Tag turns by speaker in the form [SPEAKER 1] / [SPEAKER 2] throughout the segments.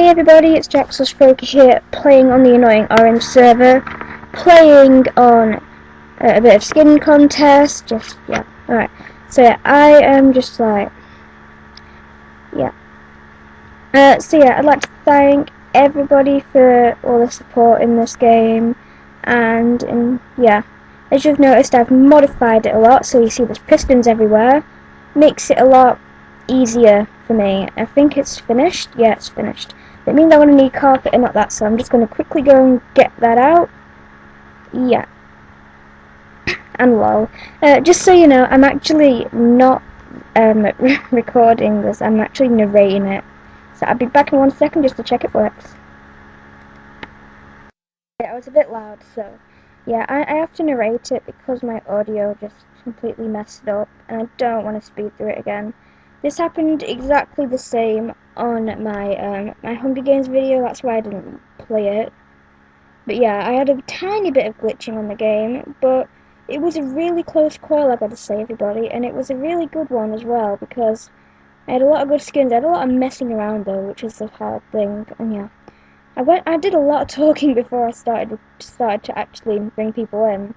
[SPEAKER 1] Hey everybody, it's Jack/Broker here, playing on the annoying orange server, playing on a bit of skin contest, alright. So yeah, I am just like, I'd like to thank everybody for all the support in this game, and as you've noticed, I've modified it a lot, so you see there's pistons everywhere, makes it a lot easier for me. I think it's finished. Yeah, it's finished. It means I'm going to need carpet and not that, so I'm just going to quickly go and get that out. Yeah. And lol. Just so you know, I'm actually not recording this, I'm actually narrating it. So I'll be back in 1 second just to check it works. Yeah, I was a bit loud, so yeah, I have to narrate it because my audio just completely messed up, and I don't want to speed through it again. This happened exactly the same on my my Hunger Games video, that's why I didn't play it. But yeah, I had a tiny bit of glitching on the game, but it was a really close call, I gotta say, everybody, and it was a really good one as well, because I had a lot of good skins. I had a lot of messing around though, which is the hard thing, and yeah. I did a lot of talking before I started to actually bring people in.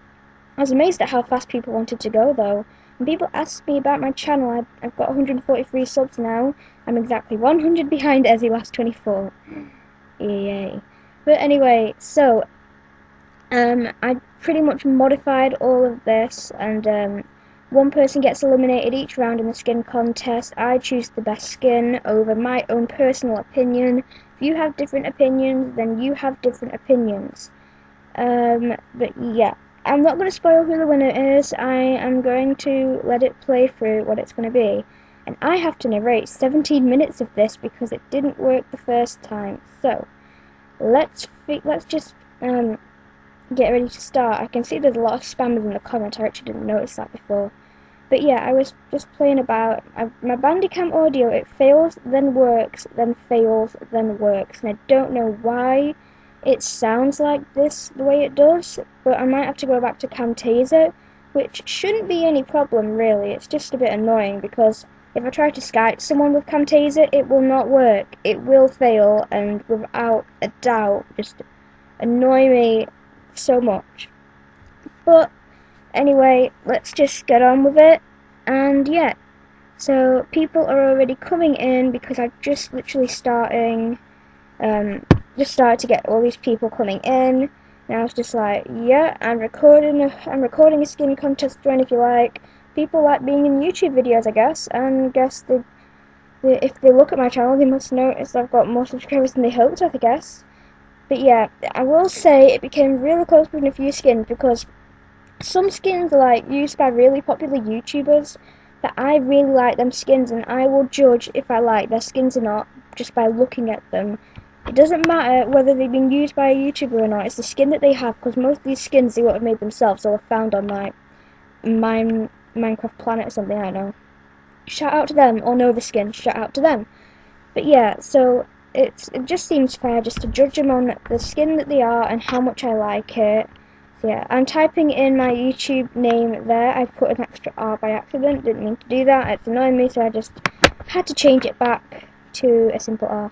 [SPEAKER 1] I was amazed at how fast people wanted to go though. When people asked me about my channel, I've got 143 subs now. I'm exactly 100 behind Ezzy last 24. Yay. But anyway, so I pretty much modified all of this, and one person gets eliminated each round in the skin contest. I choose the best skin over my own personal opinion. If you have different opinions, then you have different opinions. But yeah, I'm not going to spoil who the winner is. I am going to let it play through what it's going to be. And I have to narrate 17 minutes of this because it didn't work the first time. So, let's just get ready to start. I can see there's a lot of spammers in the comments. I actually didn't notice that before. But yeah, I was just playing about my Bandicam audio. It fails, then works, then fails, then works, and I don't know why it sounds like this the way it does. But I might have to go back to Camtasia, which shouldn't be any problem really. It's just a bit annoying because if I try to Skype someone with Camtasia, it will not work. It will fail, and without a doubt, just annoy me so much. But anyway, let's just get on with it, and yeah, so people are already coming in because I've just literally started to get all these people coming in, and I was just like, yeah, I'm recording a skin contest, join if you like. People like being in YouTube videos, I guess, and if they look at my channel, they must notice I've got more subscribers than they hoped, I guess. But yeah, I will say it became really close between a few skins because some skins are like used by really popular YouTubers that I really like them skins, and I will judge if I like their skins or not just by looking at them. It doesn't matter whether they've been used by a YouTuber or not, it's the skin that they have, because most of these skins they won't have made themselves, or are found on like Minecaft Planet or something, I don't know. Shout out to them, or know the skin, shout out to them. But yeah, so it just seems fair just to judge them on the skin that they are and how much I like it. So yeah, I'm typing in my YouTube name there. I put an extra R by accident, didn't mean to do that. It's annoying me, so I just had to change it back to a simple R.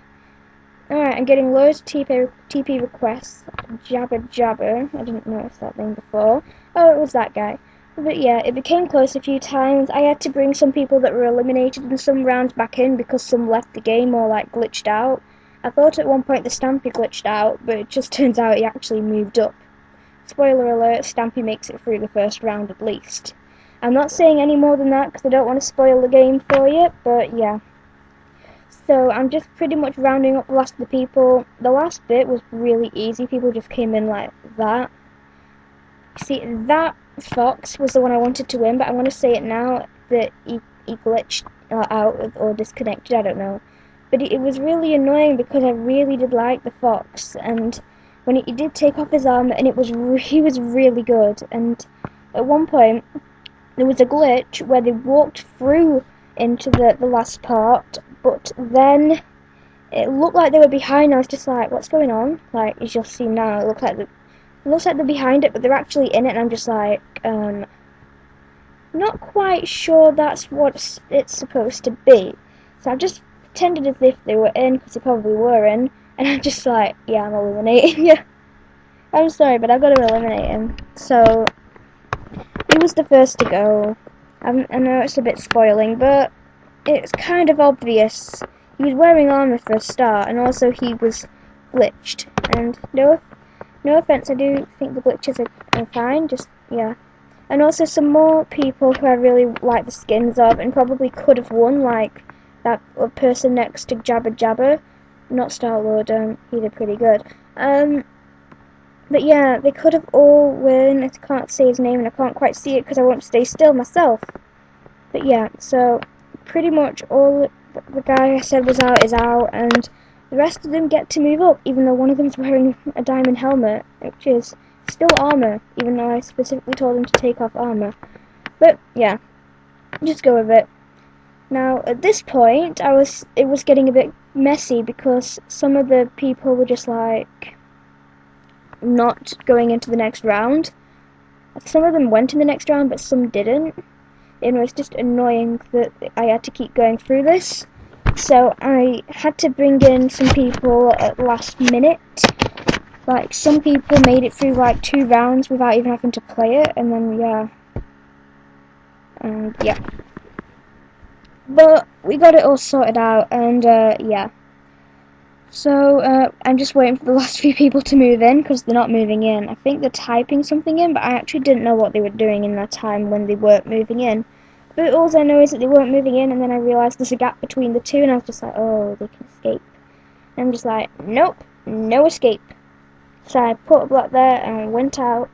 [SPEAKER 1] Alright, I'm getting loads of TP requests. Jabber. I didn't notice that name before. Oh, it was that guy. But yeah, it became close a few times. I had to bring some people that were eliminated in some rounds back in because some left the game or like glitched out. I thought at one point the Stampy glitched out, but it just turns out he actually moved up. Spoiler alert, Stampy makes it through the first round at least. I'm not saying any more than that because I don't want to spoil the game for you, but yeah. So I'm just pretty much rounding up the last of the people. The last bit was really easy, people just came in like that. See, that Fox was the one I wanted to win, but I want to say it now that he glitched out or disconnected, I don't know. But it was really annoying because I really did like the Fox, and when he did take off his armor, and he was really good. And at one point there was a glitch where they walked through into the last part, but then it looked like they were behind. I was just like, what's going on? Like, as you'll see now, it looks like they're behind it, but they're actually in it, and I'm just like, not quite sure that's what it's supposed to be. So I just pretended as if they were in, because they probably were in, And I'm just like, yeah, I'm eliminating you. I'm sorry, but I've got to eliminate him. So, he was the first to go. I know it's a bit spoiling, but it's kind of obvious. He was wearing armor for a start, and also he was glitched. And no offense, I do think the glitches are fine. Just yeah. And also some more people who I really like the skins of, and probably could have won, like that person next to Jabba Jabba, not Star-Lord. He did pretty good. But yeah, they could have all won. I can't say his name, and I can't quite see it because I won't stay still myself. But yeah, so pretty much all the guy I said was out is out, and the rest of them get to move up, even though one of them's wearing a diamond helmet, which is still armor, even though I specifically told him to take off armor. But yeah, just go with it. Now at this point, it was getting a bit messy because some of the people were just like not going into the next round. Some of them went in the next round, but some didn't. It was just annoying that I had to keep going through this. So I had to bring in some people at last minute. Like, some people made it through like 2 rounds without even having to play it, and then yeah. But we got it all sorted out, and yeah. So I'm just waiting for the last few people to move in, because they're not moving in. I think they're typing something in, but I actually didn't know what they were doing in that time when they weren't moving in. But all I know is that they weren't moving in, and then I realised there's a gap between the two, and I was just like, oh, they can escape. And I'm just like, nope, no escape. So I put a block there, and I went out,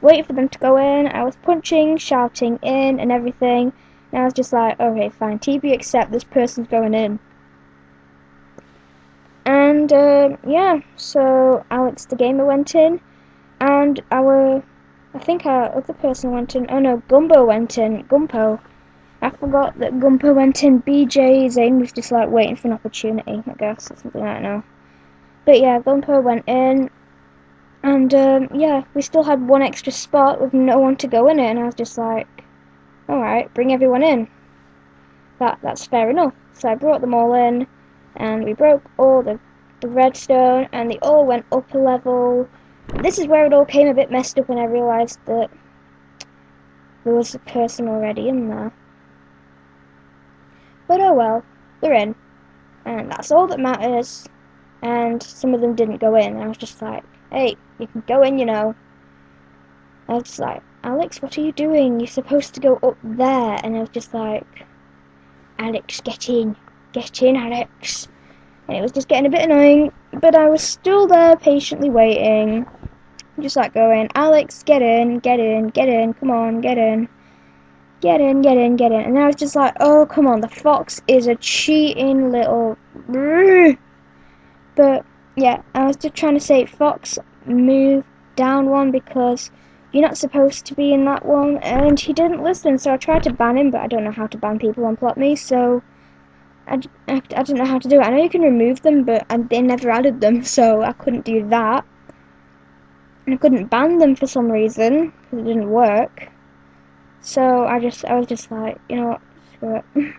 [SPEAKER 1] waited for them to go in. I was punching, shouting in, and everything. And I was just like, okay, fine, TP accept, this person's going in. And yeah, so Alex the Gamer went in, and I think our other person went in. Oh no, Gumbo went in. Gumpo. I forgot that Gumpo went in. BJ Zane was just like waiting for an opportunity, I guess, or something like that now. But yeah, Gumpo went in, and yeah, we still had one extra spot with no one to go in it, and I was just like, alright, bring everyone in. That's fair enough. So I brought them all in, and we broke all the redstone, and they all went up a level. This is where it all came a bit messed up when I realised that there was a person already in there. But oh well, they're in, and that's all that matters. And some of them didn't go in, and I was just like, hey, you can go in, you know. I was just like, Alex, what are you doing? You're supposed to go up there. And I was just like, Alex, get in, Alex. And it was just getting a bit annoying, but I was still there patiently waiting, just like going, Alex, get in, come on, get in. And I was just like, oh, come on, the fox is a cheating little... But, yeah, I was just trying to say, Fox, move down one, because you're not supposed to be in that one, and he didn't listen, so I tried to ban him, but I don't know how to ban people on Plot Me, so I didn't know how to do it. I know you can remove them, but they never added them, so I couldn't do that. And I couldn't ban them for some reason, because it didn't work. So I was just like, you know what, screw it.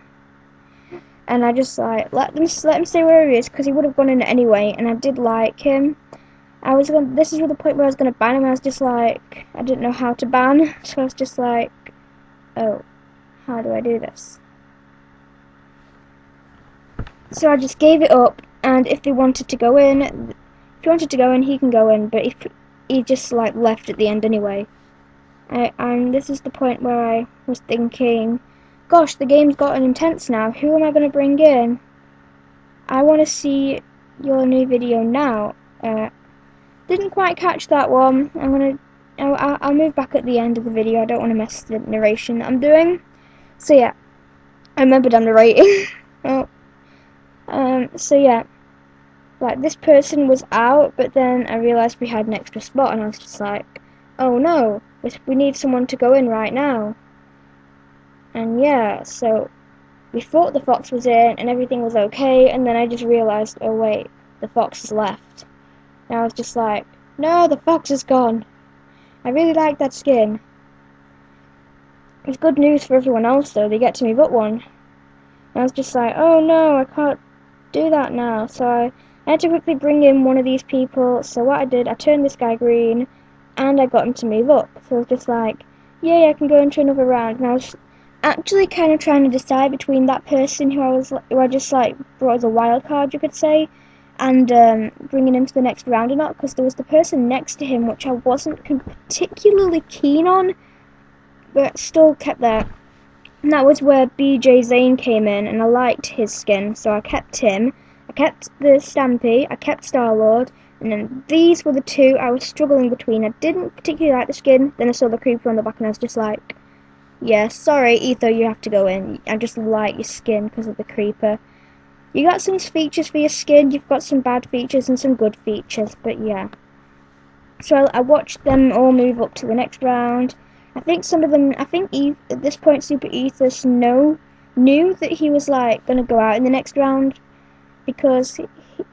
[SPEAKER 1] And I just like let him stay where he is, because he would have gone in anyway, and I did like him. This is the point where I was gonna ban him. I was just like, I didn't know how to ban, so I was just like, oh, how do I do this? So I just gave it up, and if he wanted to go in, he can go in. But if he just like left at the end anyway, and this is the point where I was thinking, gosh, the game's gotten intense now. Who am I going to bring in? I want to see your new video now. Didn't quite catch that one. I'll move back at the end of the video. I don't want to mess the narration that I'm doing. So yeah, I remembered I'm narrating. Oh. So yeah, like this person was out, but then I realised we had an extra spot, and I was just like, oh no, we need someone to go in right now. And yeah, so we thought the fox was in and everything was okay, and then I just realised, oh wait, the fox has left. And I was just like, no, the fox is gone. I really like that skin. It's good news for everyone else though, they get to move up one. And I was just like, oh no, I can't do that now. So I had to quickly bring in one of these people, so what I did, I turned this guy green, and I got him to move up. So I was just like, yay, I can go into another round. And I was actually kind of trying to decide between that person who I just like brought as a wild card, you could say, and bringing him to the next round or not, because there was the person next to him which I wasn't particularly keen on, but still kept there. And that was where BJ Zane came in, and I liked his skin, so I kept him. I kept the Stampy, I kept Star-Lord, and then these were the two I was struggling between. I didn't particularly like the skin, then I saw the Creeper on the back and I was just like, yeah, sorry, Etho, you have to go in. I just like your skin because of the Creeper. You got some features for your skin, you've got some bad features and some good features, but yeah. So I watched them all move up to the next round. I think some of them, at this point Super Ethos knew that he was like going to go out in the next round, because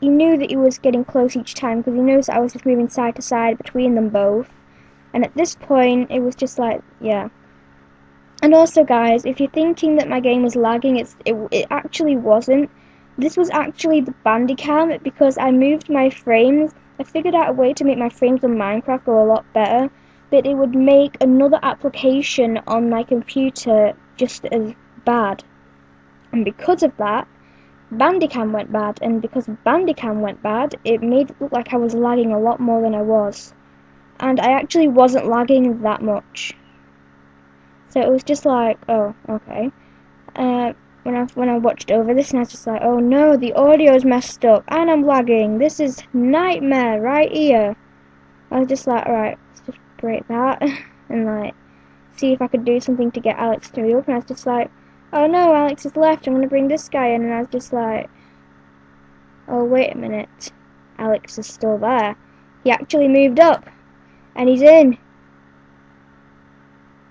[SPEAKER 1] he knew that he was getting close each time, because he knows that I was just moving side to side between them both. And at this point, it was just like, yeah. And also, guys, if you're thinking that my game was lagging, it actually wasn't. This was actually the Bandicam, because I moved my frames. I figured out a way to make my frames on Minecraft go a lot better, but it would make another application on my computer just as bad. And because of that, Bandicam went bad, and because Bandicam went bad, it made it look like I was lagging a lot more than I was. And I actually wasn't lagging that much. So it was just like, oh, okay. When I watched over this, and I was just like, oh no, the audio's messed up, and I'm lagging. This is nightmare right here. I was just like, alright, let's just break that, and like, see if I could do something to get Alex to reopen. I was just like, oh no, Alex has left, I'm gonna bring this guy in, and I was just like, oh wait a minute, Alex is still there. He actually moved up, and he's in.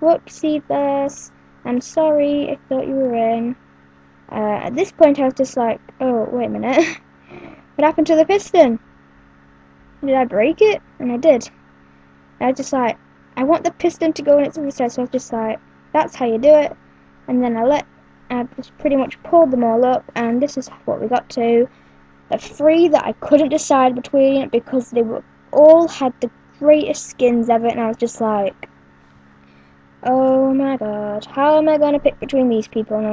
[SPEAKER 1] Whoopsie this. I'm sorry, I thought you were in. At this point I was just like, oh, wait a minute. What happened to the piston? Did I break it? And I did. I was just like, I want the piston to go in its recess, so I was just like, that's how you do it. And then I just pretty much pulled them all up, and this is what we got to. The three that I couldn't decide between, because they all had the greatest skins ever, and I was just like, oh my god, how am I going to pick between these people? And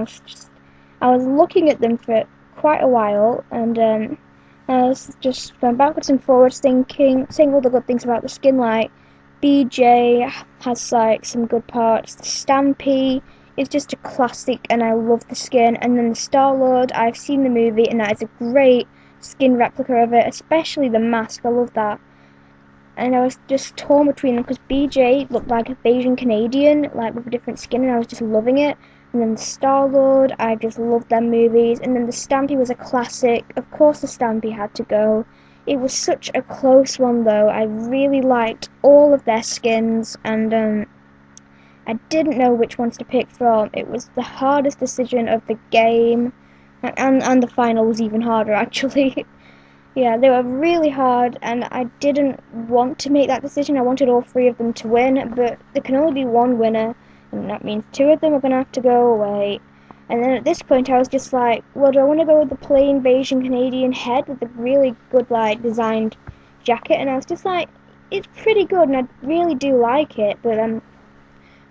[SPEAKER 1] I was looking at them for quite a while, and I was just going backwards and forwards saying all the good things about the skin, like BJ has like some good parts, the Stampy is just a classic and I love the skin, and then the Star-Lord, I've seen the movie and that is a great skin replica of it, especially the mask, I love that. And I was just torn between them, because BJ looked like a Bayesian Canadian, like with a different skin, and I was just loving it. And then the Star-Lord, I just loved them movies. And then the Stampy was a classic. Of course the Stampy had to go. It was such a close one though. I really liked all of their skins, and I didn't know which ones to pick from. It was the hardest decision of the game, and the final was even harder actually. Yeah, they were really hard, and I didn't want to make that decision. I wanted all three of them to win, but there can only be one winner, and that means two of them are going to have to go away. And then at this point I was just like, well, do I want to go with the plain Bayesian Canadian head with the really good, like, designed jacket? And I was just like, it's pretty good, and I really do like it, but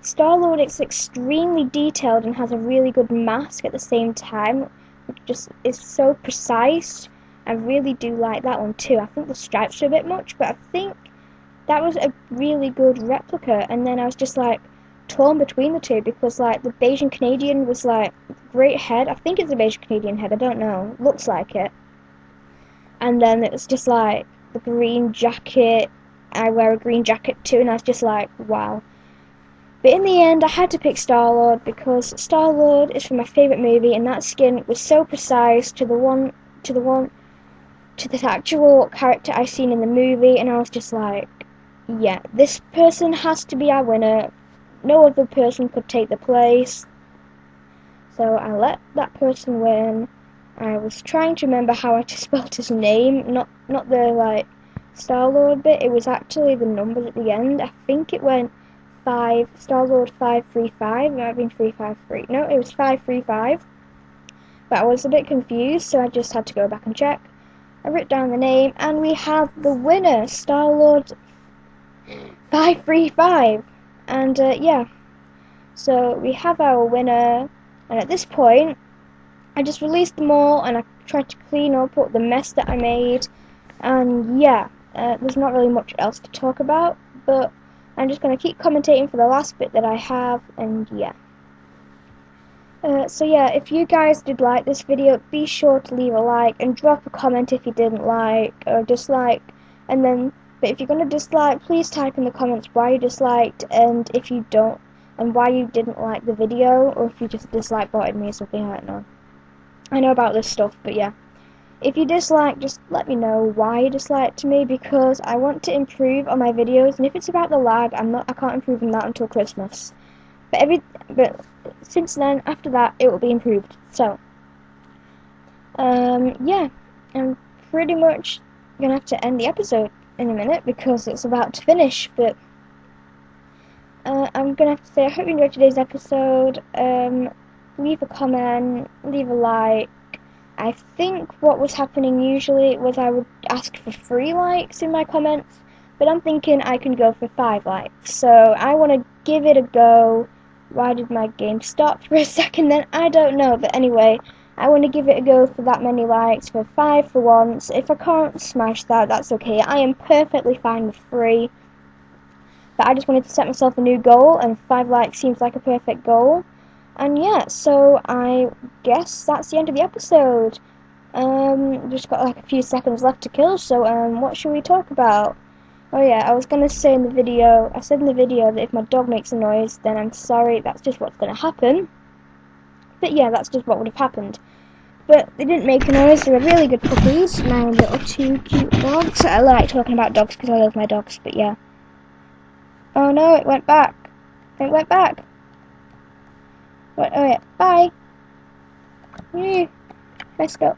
[SPEAKER 1] Star-Lord is extremely detailed and has a really good mask at the same time. It just is so precise. I really do like that one too. I think the stripes are a bit much, but I think that was a really good replica. And then I was just like torn between the two, because like the Bayesian Canadian was like great head. I think it's a Bayesian Canadian head, I don't know. Looks like it. And then it was just like the green jacket. I wear a green jacket too, and I was just like, wow. But in the end, I had to pick Star-Lord, because Star-Lord is from my favourite movie, and that skin was so precise to the actual character I seen in the movie, and I was just like, yeah, this person has to be our winner. No other person could take the place. So I let that person win. I was trying to remember how I spelled his name, not the like Star-Lord bit. It was actually the numbers at the end. I think it went 5 Star-Lord 535. It might have been 353. No, it was 535. But I was a bit confused, so I just had to go back and check. I wrote down the name, and we have the winner, Starlord 535. And yeah, so we have our winner, and at this point I just released them all and I tried to clean up the mess that I made, and yeah, there's not really much else to talk about, but I'm just going to keep commentating for the last bit that I have, and yeah. So yeah, if you guys did like this video, be sure to leave a like and drop a comment if you didn't like or dislike, and then, but if you're going to dislike, please type in the comments why you disliked, and if you don't, and why you didn't like the video, or if you just dislike botted me or something, I don't know. I know about this stuff, but yeah. If you dislike, just let me know why you disliked me, because I want to improve on my videos, and if it's about the lag, I can't improve on that until Christmas. But since then, after that, it will be improved. So, yeah, I'm pretty much gonna have to end the episode in a minute because it's about to finish. But I'm gonna have to say I hope you enjoyed today's episode. Leave a comment, leave a like. I think what was happening usually was I would ask for 3 likes in my comments, but I'm thinking I can go for 5 likes. So I want to give it a go. Why did my game stop for a second then? I don't know, but anyway, I want to give it a go for that many likes, for 5 for once. If I can't smash that, that's okay. I am perfectly fine with 3. But I just wanted to set myself a new goal, and 5 likes seems like a perfect goal. And yeah, so I guess that's the end of the episode. Just got like a few seconds left to kill, so what should we talk about? Oh yeah, I was gonna say in the video, I said in the video that if my dog makes a noise, then I'm sorry, that's just what's gonna happen. But yeah, that's just what would have happened. But they didn't make a noise, they were really good puppies, my little 2 cute dogs. I like talking about dogs because I love my dogs, but yeah. Oh no, it went back. It went back. What? Oh yeah, bye. Let's go.